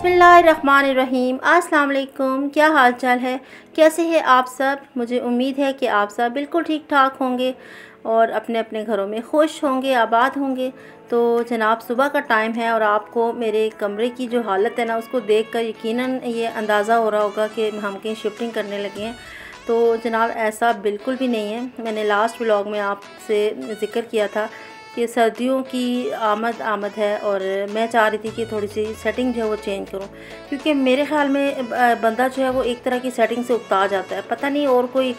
बिस्मिल्लाहिर्रहमानिर्रहीम। अस्सलाम वालेकुम। क्या हाल चाल है, कैसे हैं आप सब। मुझे उम्मीद है कि आप सब बिल्कुल ठीक ठाक होंगे और अपने अपने घरों में खुश होंगे, आबाद होंगे। तो जनाब सुबह का टाइम है और आपको मेरे कमरे की जो हालत है ना उसको देखकर यकीनन ये अंदाज़ा हो रहा होगा कि हम कहीं शिफ्टिंग करने लगे हैं। तो जनाब ऐसा बिल्कुल भी नहीं है। मैंने लास्ट व्लॉग में आपसे ज़िक्र किया था कि सर्दियों की आमद है और मैं चाह रही थी कि थोड़ी सी सेटिंग जो है वो चेंज करूं, क्योंकि मेरे ख्याल में बंदा जो है वो एक तरह की सेटिंग से उकता जाता है। पता नहीं और कोई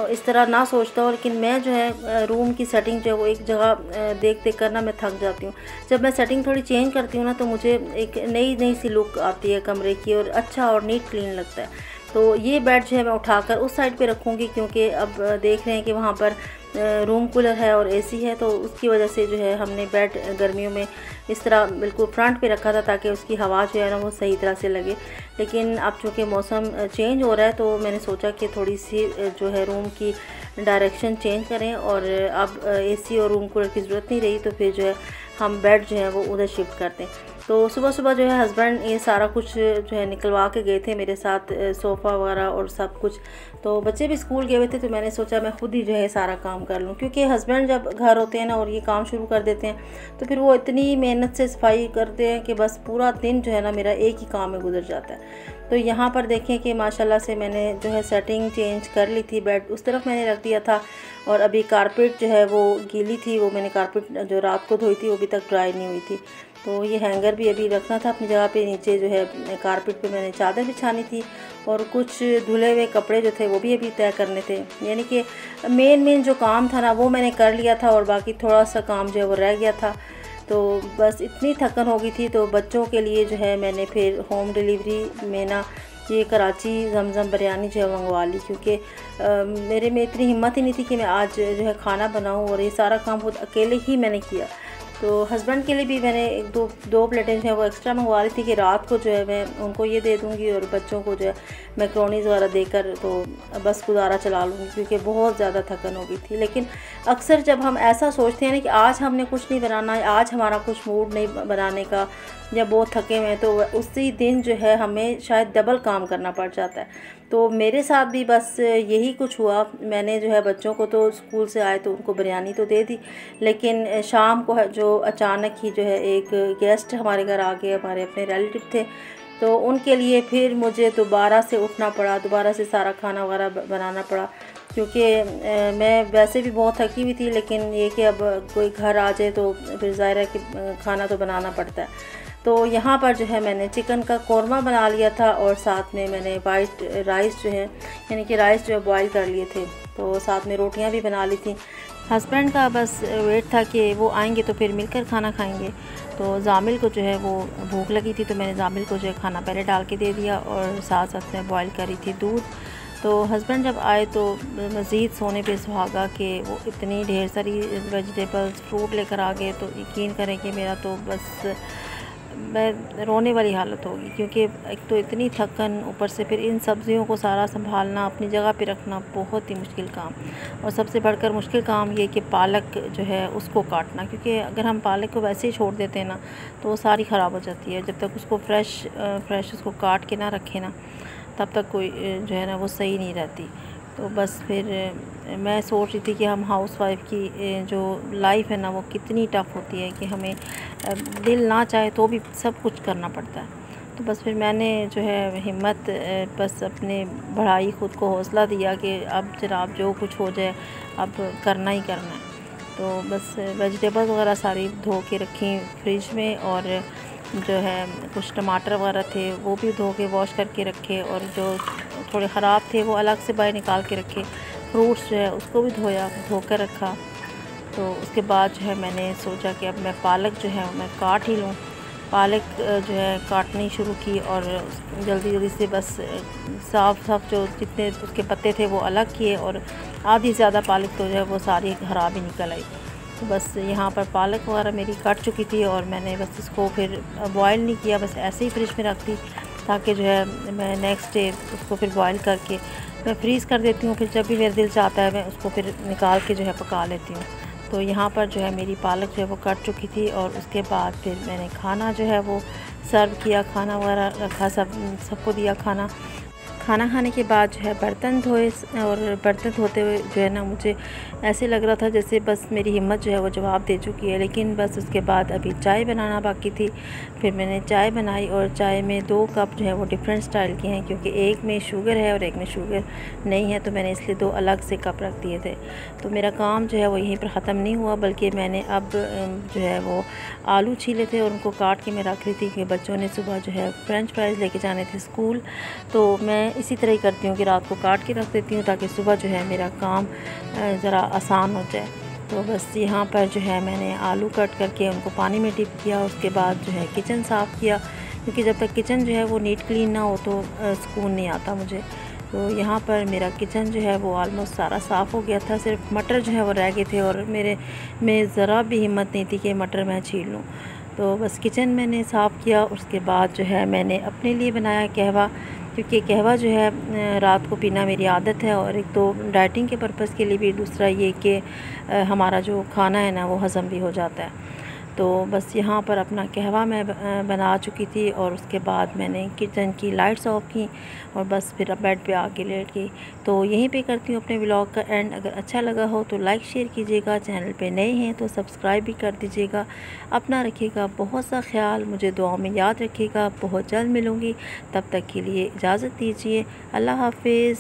इस तरह ना सोचता हो, लेकिन मैं जो है रूम की सेटिंग जो है वो एक जगह देख देख कर ना मैं थक जाती हूँ। जब मैं सेटिंग थोड़ी चेंज करती हूँ ना तो मुझे एक नई नई सी लुक आती है कमरे की और अच्छा और नीट क्लीन लगता है। तो ये बेड जो है मैं उठाकर उस साइड पे रखूँगी, क्योंकि अब देख रहे हैं कि वहाँ पर रूम कूलर है और एसी है, तो उसकी वजह से जो है हमने बेड गर्मियों में इस तरह बिल्कुल फ्रंट पे रखा था ताकि उसकी हवा जो है ना वो सही तरह से लगे। लेकिन अब चूँकि मौसम चेंज हो रहा है तो मैंने सोचा कि थोड़ी सी जो है रूम की डायरेक्शन चेंज करें और अब एसी और रूम कूलर की ज़रूरत नहीं रही, तो फिर जो है हम बेड जो है वो उधर शिफ्ट करते हैं। तो सुबह सुबह जो है हस्बैंड ये सारा कुछ जो है निकलवा के गए थे मेरे साथ, सोफ़ा वगैरह और सब कुछ। तो बच्चे भी स्कूल गए हुए थे तो मैंने सोचा मैं खुद ही जो है सारा काम कर लूँ, क्योंकि हस्बैंड जब घर होते हैं ना और ये काम शुरू कर देते हैं तो फिर वो इतनी मेहनत से सफाई करते हैं कि बस पूरा दिन जो है ना मेरा एक ही काम में गुजर जाता है। तो यहाँ पर देखें कि माशाल्लाह से मैंने जो है सेटिंग चेंज कर ली थी, बेड उस तरफ मैंने रख दिया था और अभी कारपेट जो है वो गीली थी, वो मैंने कारपेट जो रात को धोई थी वो अभी तक ड्राई नहीं हुई थी। तो ये हैंगर भी अभी रखना था अपनी जगह पे। नीचे जो है कारपेट पे मैंने चादर बिछानी थी और कुछ धुले हुए कपड़े जो थे वो भी अभी तय करने थे। यानी कि मेन जो काम था ना वो मैंने कर लिया था और बाकी थोड़ा सा काम जो है वो रह गया था। तो बस इतनी थकन हो गई थी। तो बच्चों के लिए जो है मैंने फिर होम डिलीवरी में ना ये कराची जमज़म बिरयानी जो है मंगवा ली, क्योंकि मेरे में इतनी हिम्मत ही नहीं थी कि मैं आज जो है खाना बनाऊं और ये सारा काम खुद अकेले ही मैंने किया। तो हस्बैंड के लिए भी मैंने दो प्लेटें जो है वो एक्स्ट्रा मंगवा ली थी कि रात को जो है मैं उनको ये दे दूँगी और बच्चों को जो है मैक्रोनीज़ वगैरह देकर तो बस गुजारा चला लूँगी, क्योंकि बहुत ज़्यादा थकन हो गई थी। लेकिन अक्सर जब हम ऐसा सोचते हैं ना कि आज हमने कुछ नहीं बनाना है, आज हमारा कुछ मूड नहीं बनाने का या बहुत थके हुए हैं, तो उसी दिन जो है हमें शायद डबल काम करना पड़ जाता है। तो मेरे साथ भी बस यही कुछ हुआ। मैंने जो है बच्चों को तो स्कूल से आए तो उनको बिरयानी तो दे दी, लेकिन शाम को जो अचानक ही जो है एक गेस्ट हमारे घर आ गए, हमारे अपने रिलेटिव थे, तो उनके लिए फिर मुझे दोबारा से उठना पड़ा, दोबारा से सारा खाना वगैरह बनाना पड़ा, क्योंकि मैं वैसे भी बहुत थकी हुई थी। लेकिन ये कि अब कोई घर आ जाए तो फिर ज़ाहिर है कि खाना तो बनाना पड़ता है। तो यहाँ पर जो है मैंने चिकन का कौरमा बना लिया था और साथ में मैंने वाइट राइस जो है यानी कि राइस जो है बॉईल कर लिए थे, तो साथ में रोटियाँ भी बना ली थी। हस्बैंड का बस वेट था कि वो आएंगे तो फिर मिलकर खाना खाएंगे। तो जामिल को जो है वो भूख लगी थी तो मैंने जामिल को जो है खाना पहले डाल के दे दिया और साथ साथ में बॉईल करी थी दूध। तो हस्बैंड जब आए तो मज़ीद सोने पे सुहागा कि वो इतनी ढेर सारी वेजिटेबल्स फ्रूट लेकर आ गए। तो यकीन करें कि मेरा तो बस मैं रोने वाली हालत होगी, क्योंकि एक तो इतनी थकन, ऊपर से फिर इन सब्ज़ियों को सारा संभालना, अपनी जगह पे रखना बहुत ही मुश्किल काम। और सबसे बढ़कर मुश्किल काम ये कि पालक जो है उसको काटना, क्योंकि अगर हम पालक को वैसे ही छोड़ देते हैं ना तो वो सारी ख़राब हो जाती है। जब तक उसको फ्रेश उसको काट के ना रखें ना तब तक कोई जो है ना वो सही नहीं रहती। तो बस फिर मैं सोच रही थी कि हम हाउसवाइफ की जो लाइफ है ना वो कितनी टफ़ होती है कि हमें दिल ना चाहे तो भी सब कुछ करना पड़ता है। तो बस फिर मैंने जो है हिम्मत बस अपने बढ़ाई, ख़ुद को हौसला दिया कि अब जनाब जो कुछ हो जाए अब करना ही करना है। तो बस वेजिटेबल्स वगैरह सारी धो के रखी फ्रिज में और जो है कुछ टमाटर वगैरह थे वो भी धो के वॉश करके रखे और जो थोड़े ख़राब थे वो अलग से बाहर निकाल के रखे। फ्रूट्स जो है उसको भी धो कर रखा। तो उसके बाद जो है मैंने सोचा कि अब मैं पालक जो है मैं काट ही लूँ। पालक जो है काटनी शुरू की और जल्दी जल्दी से बस साफ जो जितने उसके पत्ते थे वो अलग किए और आधी ज़्यादा पालक तो जो है वो सारी ख़राब ही निकल आई। तो बस यहाँ पर पालक वगैरह मेरी कट चुकी थी और मैंने बस इसको फिर बॉयल नहीं किया, बस ऐसे ही फ्रिज में रख दी ताकि जो है मैं नेक्स्ट डे उसको फिर बॉयल करके मैं फ्रीज़ कर देती हूँ। फिर जब भी मेरा दिल चाहता है मैं उसको फिर निकाल के जो है पका लेती हूँ। तो यहाँ पर जो है मेरी पालक जो है वो कट चुकी थी और उसके बाद फिर मैंने खाना जो है वो सर्व किया, खाना वगैरह रखा, सबको दिया खाना। खाना खाने के बाद जो है बर्तन धोए और बर्तन धोते हुए जो है ना मुझे ऐसे लग रहा था जैसे बस मेरी हिम्मत जो है वो जवाब दे चुकी है। लेकिन बस उसके बाद अभी चाय बनाना बाकी थी। फिर मैंने चाय बनाई और चाय में 2 कप जो है वो डिफरेंट स्टाइल के हैं, क्योंकि एक में शुगर है और एक में शुगर नहीं है, तो मैंने इसलिए 2 अलग से कप रख दिए थे। तो मेरा काम जो है वो यहीं पर ख़त्म नहीं हुआ, बल्कि मैंने अब जो है वो आलू छीले थे और उनको काट के मैं रख रही थी कि बच्चों ने सुबह जो है फ्रेंच फ्राइज़ लेके जाने थे स्कूल। तो मैं इसी तरह ही करती हूँ कि रात को काट के रख देती हूँ ताकि सुबह जो है मेरा काम ज़रा आसान हो जाए। तो बस यहाँ पर जो है मैंने आलू कट करके उनको पानी में डिप किया, उसके बाद जो है किचन साफ़ किया, क्योंकि जब तक किचन जो है वो नीट क्लीन ना हो तो सुकून नहीं आता मुझे। तो यहाँ पर मेरा किचन जो है वो ऑलमोस्ट सारा साफ़ हो गया था, सिर्फ मटर जो है वो रह गए थे और मेरे में ज़रा भी हिम्मत नहीं थी कि मटर मैं छील लूँ। तो बस किचन मैंने साफ़ किया। उसके बाद जो है मैंने अपने लिए बनाया कहवा, क्योंकि कहवा जो है रात को पीना मेरी आदत है, और एक तो डाइटिंग के पर्पज़ के लिए भी, दूसरा ये कि हमारा जो खाना है ना वो हज़म भी हो जाता है। तो बस यहाँ पर अपना कहवा मैं बना चुकी थी और उसके बाद मैंने किचन की लाइट्स ऑफ की और बस फिर बेड पे आके लेट गई। तो यहीं पे करती हूँ अपने व्लॉग का एंड। अगर अच्छा लगा हो तो लाइक शेयर कीजिएगा, चैनल पे नए हैं तो सब्सक्राइब भी कर दीजिएगा। अपना रखिएगा बहुत सा ख्याल, मुझे दुआओं में याद रखिएगा। बहुत जल्द मिलूँगी, तब तक के लिए इजाज़त दीजिए। अल्लाह हाफिज़।